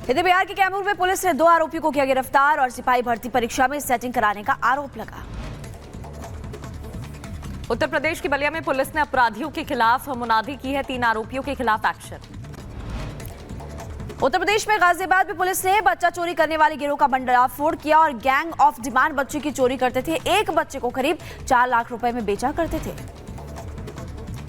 इधर बिहार के कैमूर में पुलिस ने 2 आरोपियों को किया गिरफ्तार और सिपाही भर्ती परीक्षा में सेटिंग कराने का आरोप लगा। उत्तर प्रदेश की बलिया में पुलिस ने अपराधियों के खिलाफ मुनादी की है, 3 आरोपियों के खिलाफ एक्शन। उत्तर प्रदेश में गाजियाबाद में पुलिस ने बच्चा चोरी करने वाले गिरोह का भंडाफोड़ किया और गैंग ऑफ डिमांड बच्चे की चोरी करते थे। एक बच्चे को करीब 4 लाख रुपए में बेचा करते थे।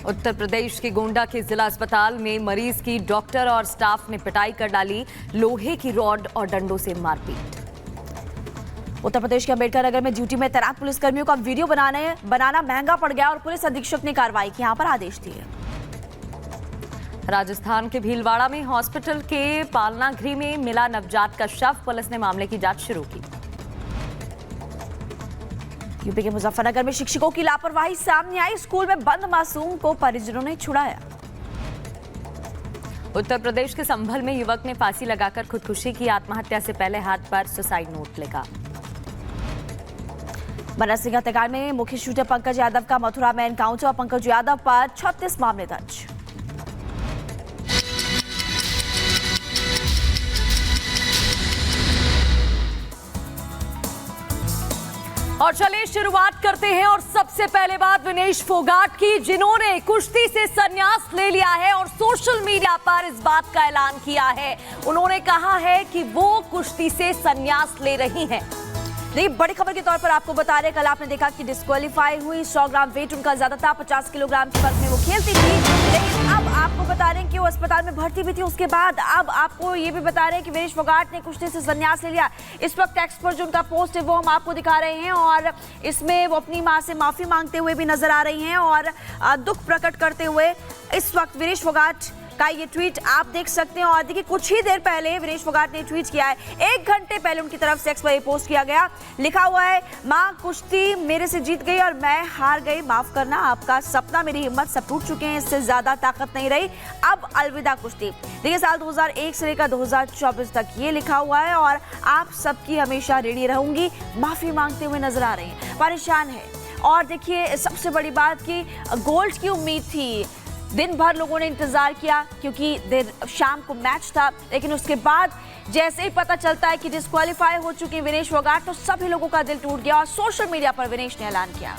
उत्तर प्रदेश के गोंडा के जिला अस्पताल में मरीज की डॉक्टर और स्टाफ ने पिटाई कर डाली, लोहे की रॉड और डंडों से मारपीट। उत्तर प्रदेश के अंबेडकर नगर में ड्यूटी में तैनात पुलिसकर्मियों का वीडियो बनाना महंगा पड़ गया और पुलिस अधीक्षक ने कार्रवाई की, यहां पर आदेश दिए। राजस्थान के भीलवाड़ा में हॉस्पिटल के पालना गृह में मिला नवजात का शव, पुलिस ने मामले की जांच शुरू की। यूपी के मुजफ्फरनगर में शिक्षकों की लापरवाही सामने आई, स्कूल में बंद मासूम को परिजनों ने छुड़ाया। उत्तर प्रदेश के संभल में युवक ने फांसी लगाकर खुदकुशी की, आत्महत्या से पहले हाथ पर सुसाइड नोट लिखा। बनर सिंह हत्याकांड में मुख्य शूटर पंकज यादव का मथुरा में एनकाउंटर, पंकज यादव पर 36 मामले दर्ज। और चलिए शुरुआत करते हैं और सबसे पहले बात विनेश फोगाट की, जिन्होंने कुश्ती से संन्यास ले लिया है और सोशल मीडिया पर इस बात का ऐलान किया है। उन्होंने कहा है कि वो कुश्ती से संन्यास ले रही हैं। नहीं, बड़ी खबर के तौर पर आपको बता रहे, कल आपने देखा कि डिस्क्वालीफाई हुई, 100 ग्राम वेट उनका ज्यादा था, 50 किलोग्राम के फर्क में वो खेलती थी, लेकिन अब आपको बता रहे हैं कि वो अस्पताल में भर्ती भी थी। उसके बाद अब आपको ये भी बता रहे हैं कि विनेश फोगाट ने कुश्ती से संन्यास ले लिया। इस वक्त टेक्स्ट पर जो उनका पोस्ट है वो हम आपको दिखा रहे हैं और इसमें वो अपनी मां से माफी मांगते हुए भी नजर आ रही हैं और दुख प्रकट करते हुए इस वक्त विनेश फोगाट का ये ट्वीट आप देख सकते हैं। और देखिए, कुछ ही देर पहले विनेश फोगाट ने ट्वीट किया है, 1 घंटे पहले उनकी तरफ से एक्स पर पोस्ट किया गया, लिखा हुआ है, मां कुश्ती मेरे से जीत गई और मैं हार गई, माफ करना, आपका सपना मेरी हिम्मत सब टूट चुके हैं, इससे ज्यादा ताकत नहीं रही, अब अलविदा कुश्ती। देखिए, साल 2001 से लेकर 2024 तक ये लिखा हुआ है और आप सबकी हमेशा ऋणी रहूंगी, माफी मांगते हुए नजर आ रही हैं, परेशान है। और देखिए, सबसे बड़ी बात की गोल्ड की उम्मीद थी, दिन भर लोगों ने इंतजार किया क्योंकि देर शाम को मैच था, लेकिन उसके बाद जैसे ही पता चलता है कि डिस्क्वालीफाई हो चुके विनेश फोगाट तो सभी लोगों का दिल टूट गया और सोशल मीडिया पर विनेश ने ऐलान किया।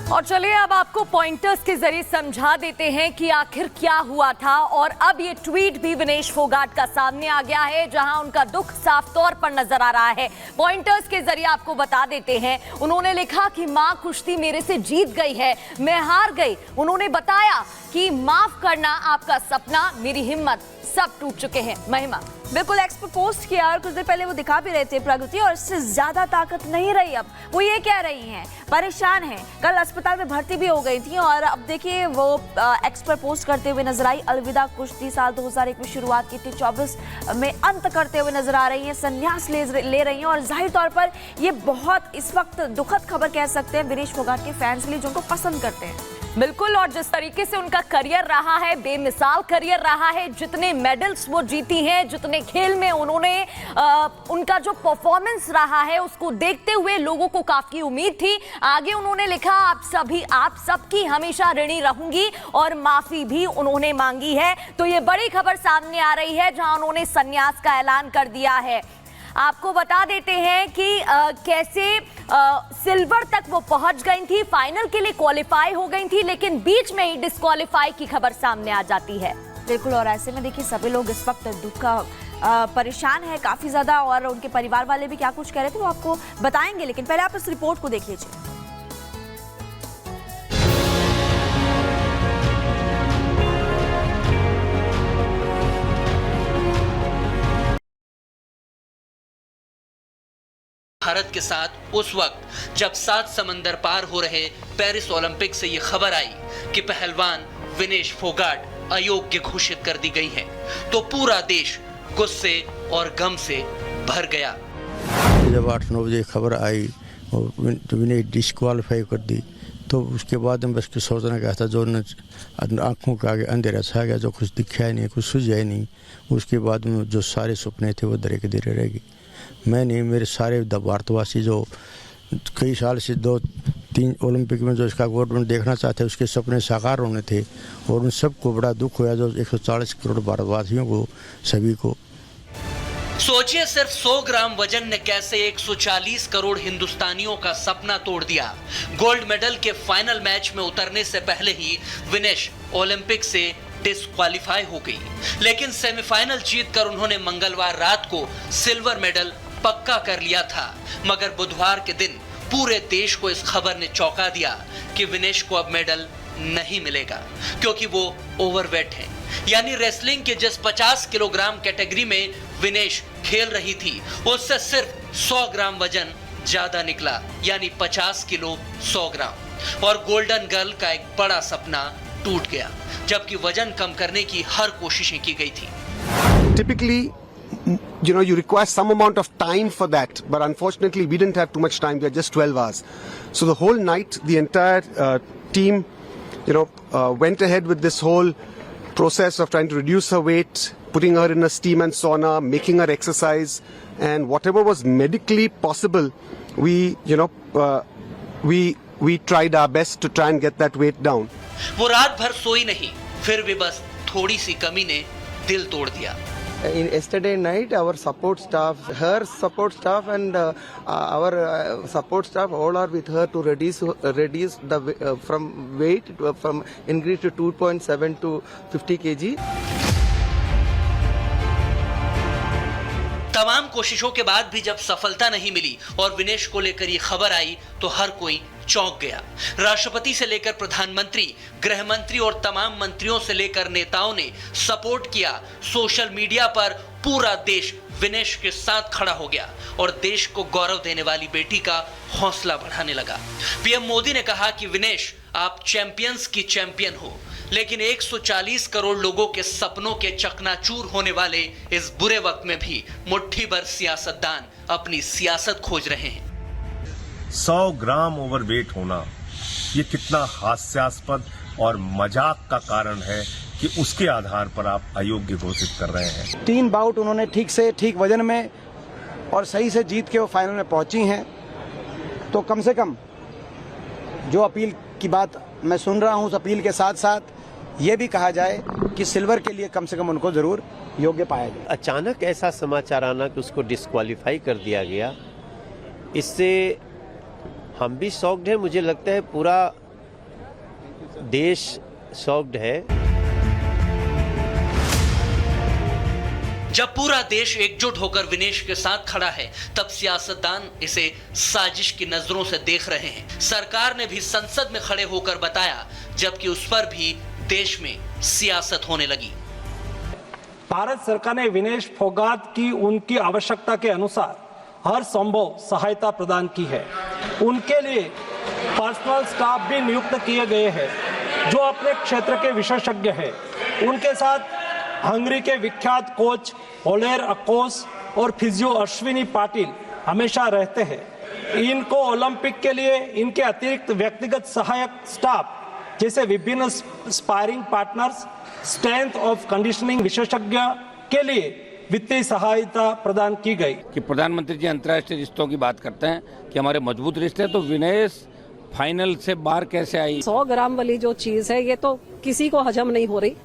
और चलिए अब आपको पॉइंटर्स के जरिए समझा देते हैं कि आखिर क्या हुआ था। और अब ये ट्वीट भी विनेश फोगाट का सामने आ गया है, जहां उनका दुख साफ तौर पर नजर आ रहा है। पॉइंटर्स के जरिए आपको बता देते हैं, उन्होंने लिखा कि मां कुश्ती मेरे से जीत गई है, मैं हार गई। उन्होंने बताया कि माफ करना, आपका सपना मेरी हिम्मत सब टूट चुके हैं। महिमा बिल्कुल एक्स पर पोस्ट किया और कुछ देर पहले वो दिखा भी रहे थे प्रगति, और इससे ज्यादा ताकत नहीं रही। अब वो ये कह रही हैं, परेशान हैं, कल अस्पताल में भर्ती भी हो गई थी और अब देखिए वो एक्स पर पोस्ट करते हुए नजर आई, अलविदा कुश्ती, साल 2001 में शुरुआत की थी, 24 में अंत करते हुए नजर आ रही हैं, संन्यास ले रही हैं। और जाहिर तौर पर ये बहुत इस वक्त दुखद खबर कह सकते हैं विनेश फोगाट के फैंस के लिए, जो उनको पसंद करते हैं। बिल्कुल, और जिस तरीके से उनका करियर रहा है, बेमिसाल करियर रहा है, जितने मेडल्स वो जीती हैं, जितने खेल में उन्होंने उनका जो परफॉर्मेंस रहा है, उसको देखते हुए लोगों को काफी उम्मीद थी। आगे उन्होंने लिखा, आप सबकी हमेशा ऋणी रहूंगी, और माफी भी उन्होंने मांगी है। तो ये बड़ी खबर सामने आ रही है, जहां उन्होंने संन्यास का ऐलान कर दिया है। आपको बता देते हैं कि कैसे सिल्वर तक वो पहुंच गई थी, फाइनल के लिए क्वालिफाई हो गई थी, लेकिन बीच में ही डिस्क्वालीफाई की खबर सामने आ जाती है। बिल्कुल, और ऐसे में देखिए सभी लोग इस वक्त दुख का परेशान है काफी ज्यादा, और उनके परिवार वाले भी क्या कुछ कह रहे थे वो आपको बताएंगे, लेकिन पहले आप इस रिपोर्ट को देख लीजिए। भारत के साथ उस वक्त जब 7 समंदर पार हो रहे पेरिस ओलंपिक से ये खबर आई कि पहलवान विनेश फोगाट अयोग्य घोषित कर दी गई हैं, तो पूरा देश गुस्से और गम से भर गया। जब 8-9 बजे खबर आई और विनेश डिस्क्वालीफाई कर दी, तो उसके बाद में बस कुछ सोचना क्या था, जो आंखों के आगे अंधेरा छा गया, जो कुछ दिखा ही नहीं, कुछ सुझा ही नहीं। उसके बाद में जो सारे सपने थे वो धीरे धीरे रह गए। मैं नहीं, मेरे सारे भारतवासी जो कई साल से 3 ओलंपिक में जो इसका गवर्नमेंट देखना चाहते हैं उसके सपने साकार होने थे, और उन सबको बड़ा दुख हुआ जो 140 करोड़ भारतवासियों को, सभी को। सोचिए सिर्फ 100 ग्राम वजन ने कैसे 140 करोड़ हिंदुस्तानियों का सपना तोड़ दिया। गोल्ड मेडल के फाइनल मैच में उतरने से पहले ही विनेश ओलंपिक से डिस्क्वालीफाई हो गई, लेकिन सेमीफाइनल जीतकर उन्होंने मंगलवार रात को सिल्वर मेडल पक्का कर लिया था। मगर बुधवार के दिन पूरे देश को इस खबर ने चौंका दिया कि विनेश को अब मेडल नहीं मिलेगा, क्योंकि वो ओवरवेट है। यानी रेसलिंग के जिस 50 किलोग्राम कैटेगरी में विनेश खेल रही थी, उससे सिर्फ 100 ग्राम वजन ज्यादा निकला, यानी 50 किलो 100 ग्राम, और गोल्डन गर्ल का एक बड़ा सपना टूट गया, जबकि वजन कम करने की हर कोशिशें की गई थी। Typically, you require some amount of time for that, but unfortunately we didn't have too much time. We had just 12 hours. So the whole night, the entire team, went ahead with this whole process of trying to reduce her weight, putting her in a steam and sauna, making her exercise, and whatever was medically possible, we tried our best to try and get that weight down. वो रात भर सोई नहीं, फिर भी बस थोड़ी सी कमी ने दिल तोड़ दिया। In yesterday night, our support staff, her support staff and our support staff all are with her to reduce the from weight from increase to 2.7 to 50 kg. तमाम कोशिशों के बाद भी जब सफलता नहीं मिली और विनेश को लेकर ये खबर आई तो हर कोई चौंक गया। राष्ट्रपति से लेकर प्रधानमंत्री, गृह मंत्री और तमाम मंत्रियों से लेकर नेताओं ने सपोर्ट किया। सोशल मीडिया पर पूरा देश विनेश के साथ खड़ा हो गया और देश को गौरव देने वाली बेटी का हौसला बढ़ाने लगा। पीएम मोदी ने कहा कि विनेश, आप चैंपियंस की चैंपियन हो, लेकिन 140 करोड़ लोगों के सपनों के चकनाचूर होने वाले इस बुरे वक्त में भी मुट्ठी भर सियासतदान अपनी सियासत खोज रहे हैं। 100 ग्राम ओवरवेट होना ये कितना हास्यास्पद और मजाक का कारण है कि उसके आधार पर आप अयोग्य घोषित कर रहे हैं। 3 बाउट उन्होंने ठीक वजन में और सही से जीत के वो फाइनल में पहुंची हैं, तो कम से कम जो अपील की बात मैं सुन रहा हूं, उस अपील के साथ साथ ये भी कहा जाए कि सिल्वर के लिए कम से कम उनको जरूर योग्य पाया जाए। अचानक ऐसा समाचार आना कि उसको डिस्क्वालीफाई कर दिया गया, इससे हम भी शॉक्ड है। मुझे लगता है पूरा देश शॉक्ड है। जब पूरा देश एकजुट होकर विनेश के साथ खड़ा है, तब सियासतदान इसे साजिश की नजरों से देख रहे हैं। सरकार ने भी संसद में खड़े होकर बताया, जबकि उस पर भी देश में सियासत होने लगी। भारत सरकार ने विनेश फोगाट की उनकी आवश्यकता के अनुसार हर संभव सहायता प्रदान की है। उनके लिए पर्सनल स्टाफ भी नियुक्त किए गए हैं जो अपने क्षेत्र के विशेषज्ञ हैं। उनके साथ हंगरी के विख्यात कोच ओलेर अकोस और फिजियो अश्विनी पाटिल हमेशा रहते हैं। इनको ओलंपिक के लिए इनके अतिरिक्त व्यक्तिगत सहायक स्टाफ जैसे विभिन्न sparring partners, strength of conditioning विशेषज्ञ के लिए वित्तीय सहायता प्रदान की गई। कि प्रधानमंत्री जी अंतर्राष्ट्रीय रिश्तों की बात करते हैं कि हमारे मजबूत रिश्ते हैं, तो विनेश फाइनल से बाहर कैसे आई? 100 ग्राम वाली जो चीज है, ये तो किसी को हजम नहीं हो रही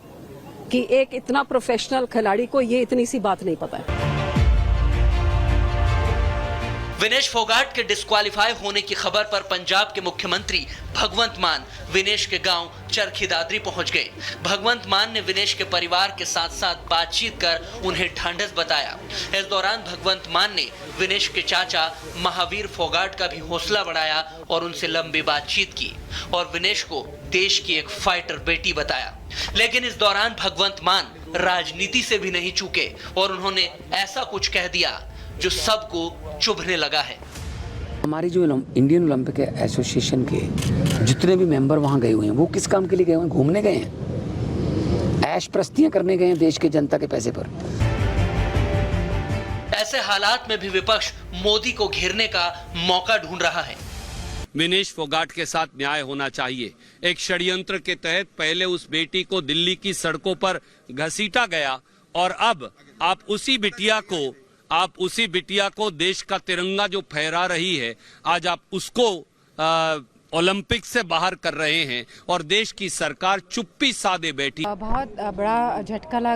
कि एक इतना प्रोफेशनल खिलाड़ी को ये इतनी सी बात नहीं पता है। विनेश फोगाट के डिस्क्वालीफाई होने की खबर पर पंजाब के मुख्यमंत्री भगवंत मान विनेश के गांव चरखी दादरी पहुंच गए। भगवंत मान ने विनेश के परिवार के साथ साथ बातचीत कर उन्हें ढांढस बताया। इस दौरान भगवंत मान ने विनेश के चाचा महावीर फोगाट का भी हौसला बढ़ाया और उनसे लंबी बातचीत की और विनेश को देश की एक फाइटर बेटी बताया। लेकिन इस दौरान भगवंत मान राजनीति से भी नहीं चूके और उन्होंने ऐसा कुछ कह दिया जो सबको चुभने लगा है। हमारी जो इंडियन ओलंपिक एसोसिएशन के जितने भी मेंबर वहां गए हुए हैं, वो किस काम के लिए गए हुए हैं? घूमने गए हैं, ऐश प्रस्तियां करने गए हैं देश के जनता के पैसे पर। ऐसे हालात में भी विपक्ष मोदी को घेरने का मौका ढूंढ रहा है। विनेश फोगाट के साथ न्याय होना चाहिए। एक षड्यंत्र के तहत पहले उस बेटी को दिल्ली की सड़कों पर घसीटा गया और अब आप उसी बिटिया को देश का तिरंगा जो फहरा रही है, आज आप उसको ओलंपिक से बाहर कर रहे हैं और देश की सरकार चुप्पी साधे बैठी। बहुत बड़ा झटका लगा।